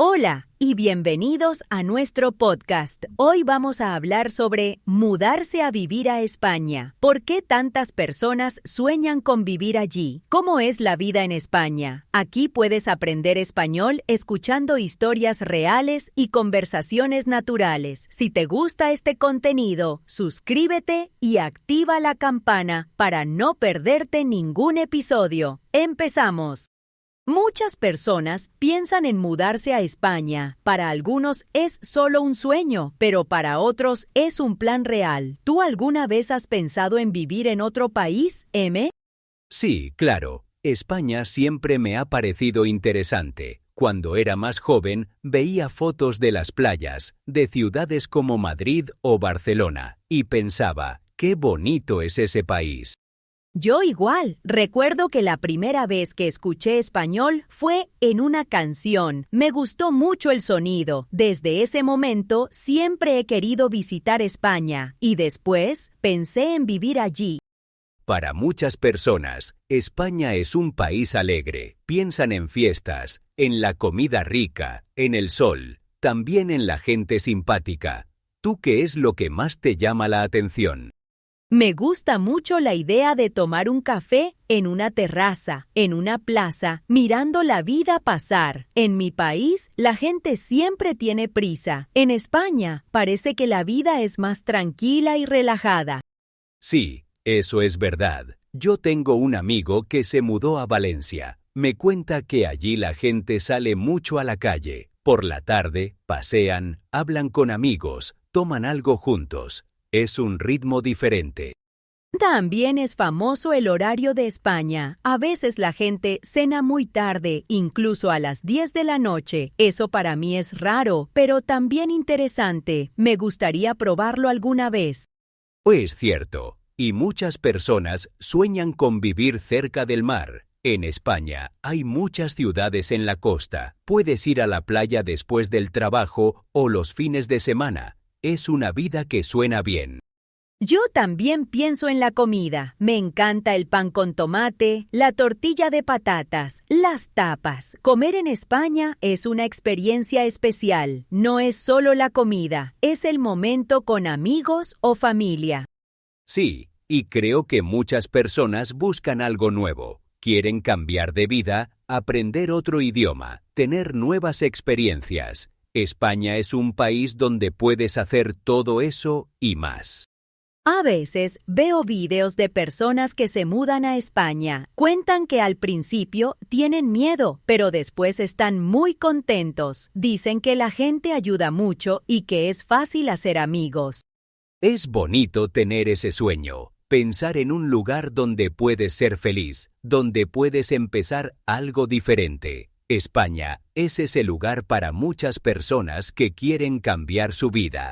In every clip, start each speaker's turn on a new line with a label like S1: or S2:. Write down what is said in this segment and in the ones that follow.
S1: Hola y bienvenidos a nuestro podcast. Hoy vamos a hablar sobre mudarse a vivir a España. ¿Por qué tantas personas sueñan con vivir allí? ¿Cómo es la vida en España? Aquí puedes aprender español escuchando historias reales y conversaciones naturales. Si te gusta este contenido, suscríbete y activa la campana para no perderte ningún episodio. ¡Empezamos! Muchas personas piensan en mudarse a España. Para algunos es solo un sueño, pero para otros es un plan real. ¿Tú alguna vez has pensado en vivir en otro país, M?
S2: Sí, claro. España siempre me ha parecido interesante. Cuando era más joven, veía fotos de las playas, de ciudades como Madrid o Barcelona, y pensaba, ¡qué bonito es ese país!
S1: Yo igual. Recuerdo que la primera vez que escuché español fue en una canción. Me gustó mucho el sonido. Desde ese momento siempre he querido visitar España y después pensé en vivir allí.
S2: Para muchas personas, España es un país alegre. Piensan en fiestas, en la comida rica, en el sol, también en la gente simpática. ¿Tú qué es lo que más te llama la atención?
S1: Me gusta mucho la idea de tomar un café en una terraza, en una plaza, mirando la vida pasar. En mi país, la gente siempre tiene prisa. En España, parece que la vida es más tranquila y relajada.
S2: Sí, eso es verdad. Yo tengo un amigo que se mudó a Valencia. Me cuenta que allí la gente sale mucho a la calle. Por la tarde, pasean, hablan con amigos, toman algo juntos. Es un ritmo diferente.
S1: También es famoso el horario de España. A veces la gente cena muy tarde, incluso a las 10 de la noche. Eso para mí es raro, pero también interesante. Me gustaría probarlo alguna vez.
S2: Es cierto, y muchas personas sueñan con vivir cerca del mar. En España hay muchas ciudades en la costa. Puedes ir a la playa después del trabajo o los fines de semana. Es una vida que suena bien.
S1: Yo también pienso en la comida. Me encanta el pan con tomate, la tortilla de patatas, las tapas. Comer en España es una experiencia especial. No es solo la comida, es el momento con amigos o familia.
S2: Sí, y creo que muchas personas buscan algo nuevo. Quieren cambiar de vida, aprender otro idioma, tener nuevas experiencias. España es un país donde puedes hacer todo eso y más.
S1: A veces veo videos de personas que se mudan a España. Cuentan que al principio tienen miedo, pero después están muy contentos. Dicen que la gente ayuda mucho y que es fácil hacer amigos.
S2: Es bonito tener ese sueño, pensar en un lugar donde puedes ser feliz, donde puedes empezar algo diferente. España es ese lugar para muchas personas que quieren cambiar su vida.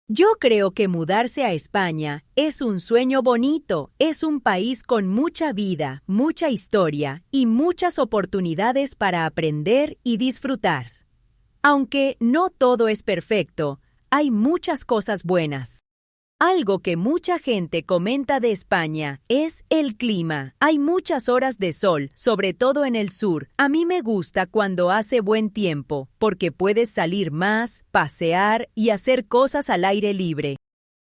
S1: Yo creo que mudarse a España es un sueño bonito. Es un país con mucha vida, mucha historia y muchas oportunidades para aprender y disfrutar. Aunque no todo es perfecto, hay muchas cosas buenas. Algo que mucha gente comenta de España es el clima. Hay muchas horas de sol, sobre todo en el sur. A mí me gusta cuando hace buen tiempo, porque puedes salir más, pasear y hacer cosas al aire libre.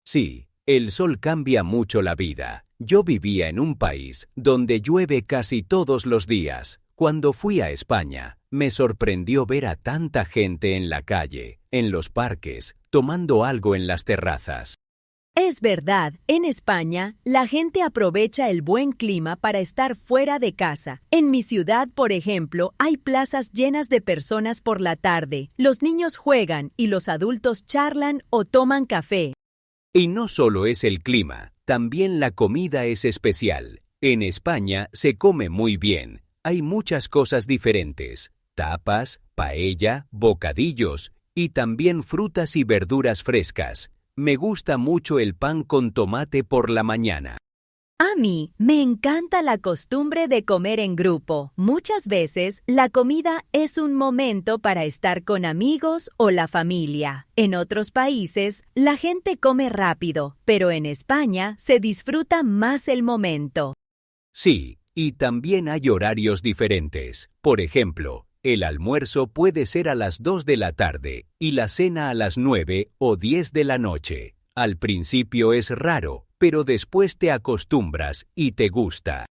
S2: Sí, el sol cambia mucho la vida. Yo vivía en un país donde llueve casi todos los días. Cuando fui a España, me sorprendió ver a tanta gente en la calle, en los parques, tomando algo en las terrazas.
S1: Es verdad, en España, la gente aprovecha el buen clima para estar fuera de casa. En mi ciudad, por ejemplo, hay plazas llenas de personas por la tarde. Los niños juegan y los adultos charlan o toman café.
S2: Y no solo es el clima, también la comida es especial. En España se come muy bien. Hay muchas cosas diferentes: tapas, paella, bocadillos y también frutas y verduras frescas. Me gusta mucho el pan con tomate por la mañana.
S1: A mí me encanta la costumbre de comer en grupo. Muchas veces la comida es un momento para estar con amigos o la familia. En otros países la gente come rápido, pero en España se disfruta más el momento.
S2: Sí, y también hay horarios diferentes. Por ejemplo, El almuerzo puede ser a las 2 de la tarde y la cena a las 9 o 10 de la noche. Al principio es raro, pero después te acostumbras y te gusta.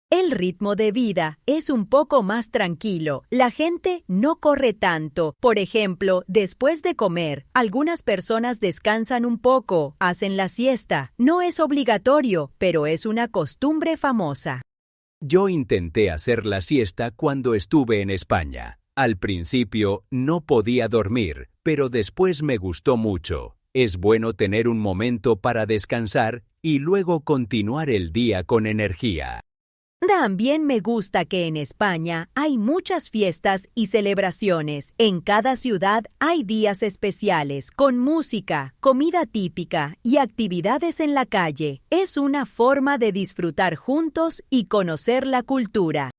S1: El ritmo de vida es un poco más tranquilo. La gente no corre tanto. Por ejemplo, después de comer, algunas personas descansan un poco, hacen la siesta. No es obligatorio, pero es una costumbre famosa.
S2: Yo intenté hacer la siesta cuando estuve en España. Al principio no podía dormir, pero después me gustó mucho. Es bueno tener un momento para descansar y luego continuar el día con energía.
S1: También me gusta que en España hay muchas fiestas y celebraciones. En cada ciudad hay días especiales, con música, comida típica y actividades en la calle. Es una forma de disfrutar juntos y conocer la cultura.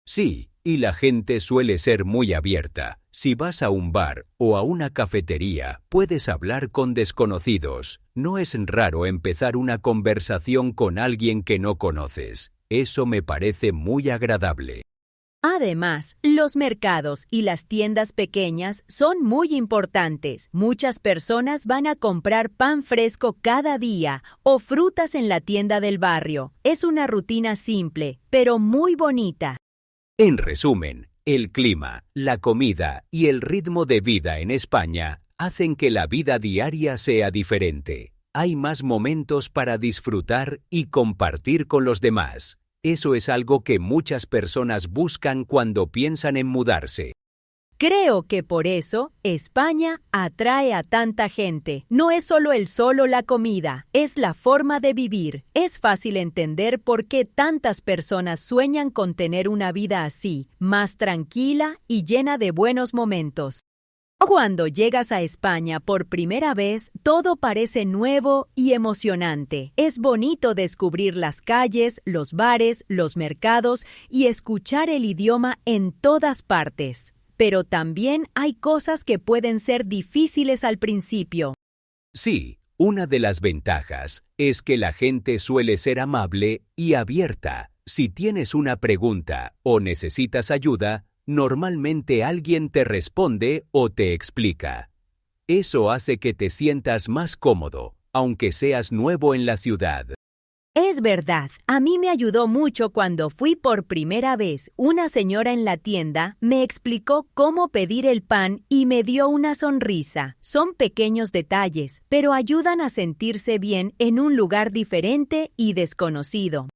S2: Sí, y la gente suele ser muy abierta. Si vas a un bar o a una cafetería, puedes hablar con desconocidos. No es raro empezar una conversación con alguien que no conoces. Eso me parece muy agradable.
S1: Además, los mercados y las tiendas pequeñas son muy importantes. Muchas personas van a comprar pan fresco cada día o frutas en la tienda del barrio. Es una rutina simple, pero muy bonita.
S2: En resumen, el clima, la comida y el ritmo de vida en España hacen que la vida diaria sea diferente. Hay más momentos para disfrutar y compartir con los demás. Eso es algo que muchas personas buscan cuando piensan en mudarse.
S1: Creo que por eso España atrae a tanta gente. No es solo el sol o la comida, es la forma de vivir. Es fácil entender por qué tantas personas sueñan con tener una vida así, más tranquila y llena de buenos momentos. Cuando llegas a España por primera vez, todo parece nuevo y emocionante. Es bonito descubrir las calles, los bares, los mercados y escuchar el idioma en todas partes. Pero también hay cosas que pueden ser difíciles al principio.
S2: Sí, una de las ventajas es que la gente suele ser amable y abierta. Si tienes una pregunta o necesitas ayuda, normalmente alguien te responde o te explica. Eso hace que te sientas más cómodo, aunque seas nuevo en la ciudad.
S1: Es verdad, a mí me ayudó mucho cuando fui por primera vez. Una señora en la tienda me explicó cómo pedir el pan y me dio una sonrisa. Son pequeños detalles, pero ayudan a sentirse bien en un lugar diferente y desconocido.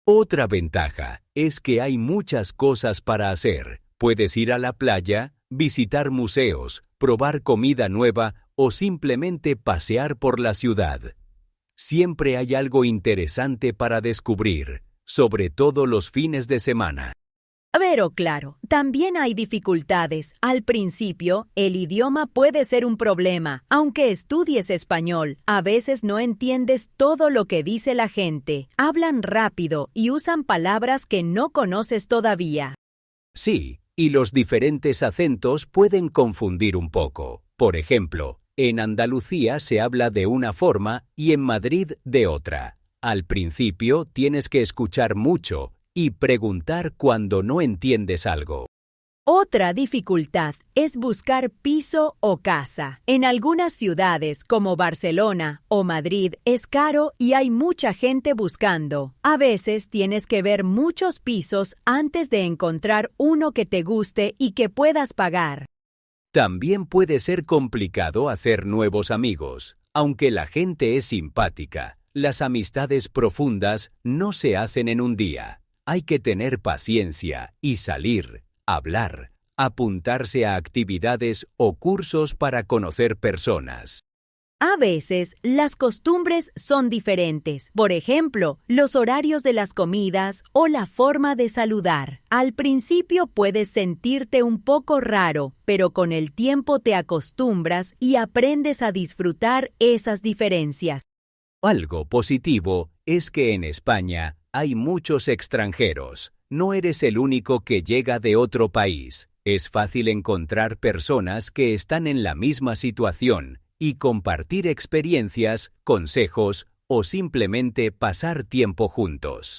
S2: Otra ventaja es que hay muchas cosas para hacer. Puedes ir a la playa, visitar museos, probar comida nueva o simplemente pasear por la ciudad. Siempre hay algo interesante para descubrir, sobre todo los fines de semana.
S1: Pero claro, también hay dificultades. Al principio, el idioma puede ser un problema. Aunque estudies español, a veces no entiendes todo lo que dice la gente. Hablan rápido y usan palabras que no conoces todavía.
S2: Sí, y los diferentes acentos pueden confundir un poco. Por ejemplo, en Andalucía se habla de una forma y en Madrid de otra. Al principio tienes que escuchar mucho y preguntar cuando no entiendes algo.
S1: Otra dificultad es buscar piso o casa. En algunas ciudades como Barcelona o Madrid es caro y hay mucha gente buscando. A veces tienes que ver muchos pisos antes de encontrar uno que te guste y que puedas pagar.
S2: También puede ser complicado hacer nuevos amigos. Aunque la gente es simpática, las amistades profundas no se hacen en un día. Hay que tener paciencia y salir, hablar, apuntarse a actividades o cursos para conocer personas.
S1: A veces, las costumbres son diferentes. Por ejemplo, los horarios de las comidas o la forma de saludar. Al principio puedes sentirte un poco raro, pero con el tiempo te acostumbras y aprendes a disfrutar esas diferencias.
S2: Algo positivo es que en España hay muchos extranjeros. No eres el único que llega de otro país. Es fácil encontrar personas que están en la misma situación y compartir experiencias, consejos o simplemente pasar tiempo juntos.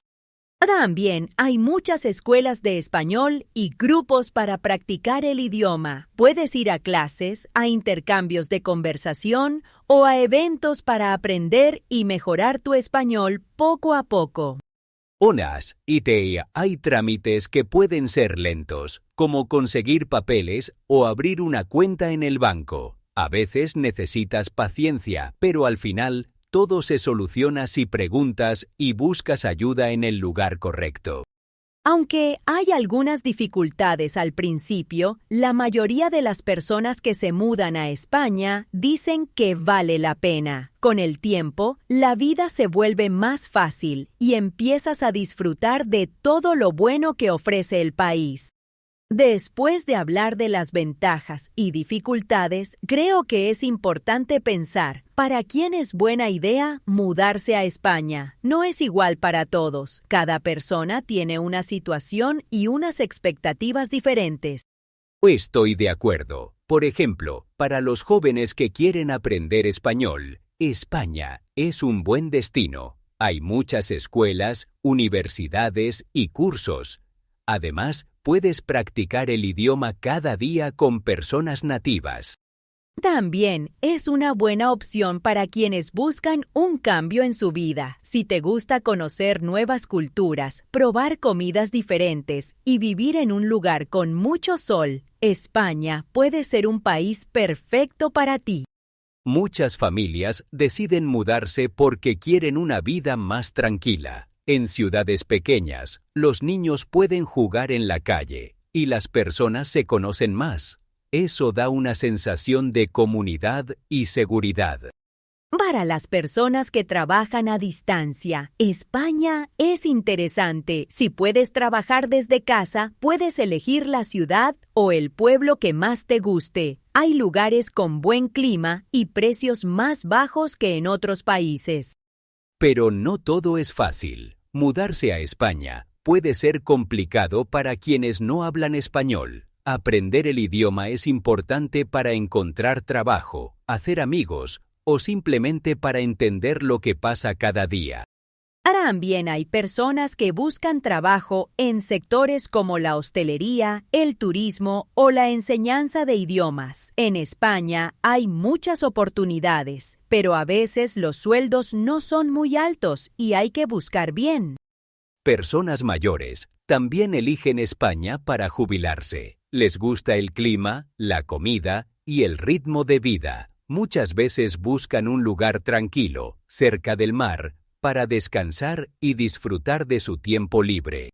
S1: También hay muchas escuelas de español y grupos para practicar el idioma. Puedes ir a clases, a intercambios de conversación o a eventos para aprender y mejorar tu español poco a poco.
S2: Hay trámites que pueden ser lentos, como conseguir papeles o abrir una cuenta en el banco. A veces necesitas paciencia, pero al final todo se soluciona si preguntas y buscas ayuda en el lugar correcto.
S1: Aunque hay algunas dificultades al principio, la mayoría de las personas que se mudan a España dicen que vale la pena. Con el tiempo, la vida se vuelve más fácil y empiezas a disfrutar de todo lo bueno que ofrece el país. Después de hablar de las ventajas y dificultades, creo que es importante pensar, ¿para quién es buena idea mudarse a España? No es igual para todos. Cada persona tiene una situación y unas expectativas diferentes.
S2: Estoy de acuerdo. Por ejemplo, para los jóvenes que quieren aprender español, España es un buen destino. Hay muchas escuelas, universidades y cursos. Además, puedes practicar el idioma cada día con personas nativas.
S1: También es una buena opción para quienes buscan un cambio en su vida. Si te gusta conocer nuevas culturas, probar comidas diferentes y vivir en un lugar con mucho sol, España puede ser un país perfecto para ti.
S2: Muchas familias deciden mudarse porque quieren una vida más tranquila. En ciudades pequeñas, los niños pueden jugar en la calle y las personas se conocen más. Eso da una sensación de comunidad y seguridad.
S1: Para las personas que trabajan a distancia, España es interesante. Si puedes trabajar desde casa, puedes elegir la ciudad o el pueblo que más te guste. Hay lugares con buen clima y precios más bajos que en otros países.
S2: Pero no todo es fácil. Mudarse a España puede ser complicado para quienes no hablan español. Aprender el idioma es importante para encontrar trabajo, hacer amigos o simplemente para entender lo que pasa cada día.
S1: También hay personas que buscan trabajo en sectores como la hostelería, el turismo o la enseñanza de idiomas. En España hay muchas oportunidades, pero a veces los sueldos no son muy altos y hay que buscar bien.
S2: Personas mayores también eligen España para jubilarse. Les gusta el clima, la comida y el ritmo de vida. Muchas veces buscan un lugar tranquilo, cerca del mar, para descansar y disfrutar de su tiempo libre.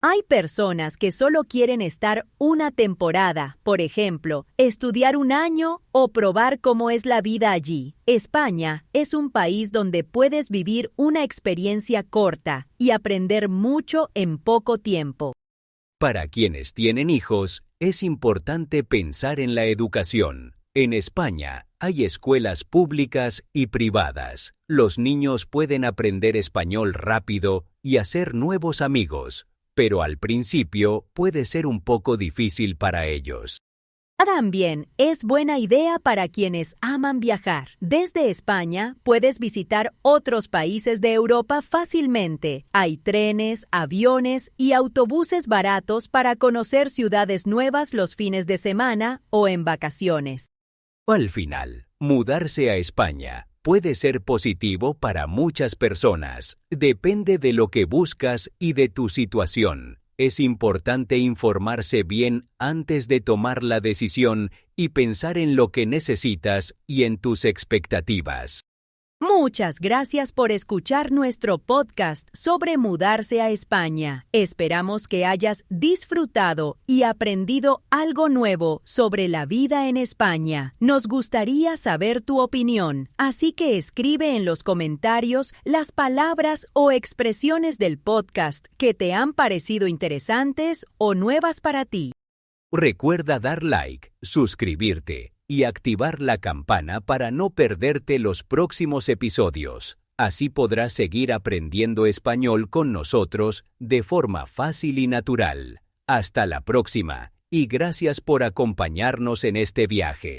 S1: Hay personas que solo quieren estar una temporada, por ejemplo, estudiar un año o probar cómo es la vida allí. España es un país donde puedes vivir una experiencia corta y aprender mucho en poco tiempo.
S2: Para quienes tienen hijos, es importante pensar en la educación. En España hay escuelas públicas y privadas. Los niños pueden aprender español rápido y hacer nuevos amigos, pero al principio puede ser un poco difícil para ellos.
S1: También es buena idea para quienes aman viajar. Desde España puedes visitar otros países de Europa fácilmente. Hay trenes, aviones y autobuses baratos para conocer ciudades nuevas los fines de semana o en vacaciones.
S2: Al final, mudarse a España puede ser positivo para muchas personas. Depende de lo que buscas y de tu situación. Es importante informarse bien antes de tomar la decisión y pensar en lo que necesitas y en tus expectativas.
S1: Muchas gracias por escuchar nuestro podcast sobre mudarse a España. Esperamos que hayas disfrutado y aprendido algo nuevo sobre la vida en España. Nos gustaría saber tu opinión, así que escribe en los comentarios las palabras o expresiones del podcast que te han parecido interesantes o nuevas para ti.
S2: Recuerda dar like, suscribirte y activar la campana para no perderte los próximos episodios. Así podrás seguir aprendiendo español con nosotros de forma fácil y natural. Hasta la próxima y gracias por acompañarnos en este viaje.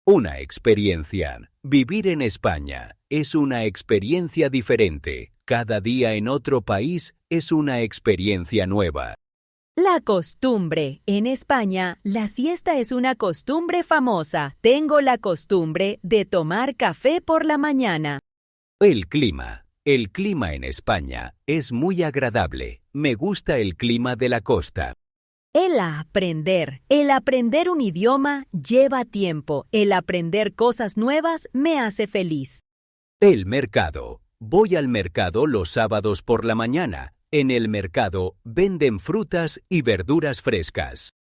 S2: Una experiencia. Vivir en España es una experiencia diferente, Cada día en otro país es una experiencia nueva.
S1: La costumbre. En España, la siesta es una costumbre famosa. Tengo la costumbre de tomar café por la mañana.
S2: El clima. El clima en España es muy agradable. Me gusta el clima de la costa.
S1: El aprender. El aprender un idioma lleva tiempo. El aprender cosas nuevas me hace feliz.
S2: El mercado. Voy al mercado los sábados por la mañana. En el mercado venden frutas y verduras frescas.